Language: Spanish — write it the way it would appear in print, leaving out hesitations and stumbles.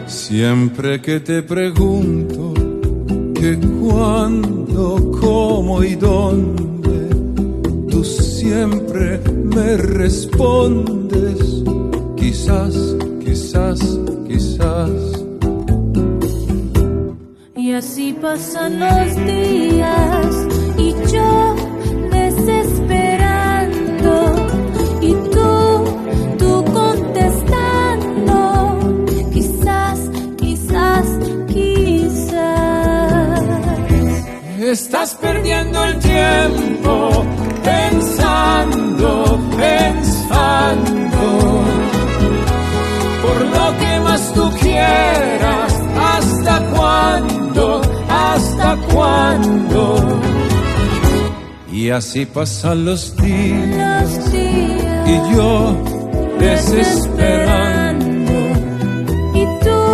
Siempre que te pregunto que cuándo, cómo y dónde, tú siempre me respondes, quizás, quizás, quizás. Y así pasan los días y yo desesperando y tú contestando, quizás, quizás, quizás. Estás perdiendo el tiempo pensando, pensando, por lo que más tú quieras. ¿Hasta cuándo? ¿Hasta cuándo? Y así pasan los días y yo desesperando.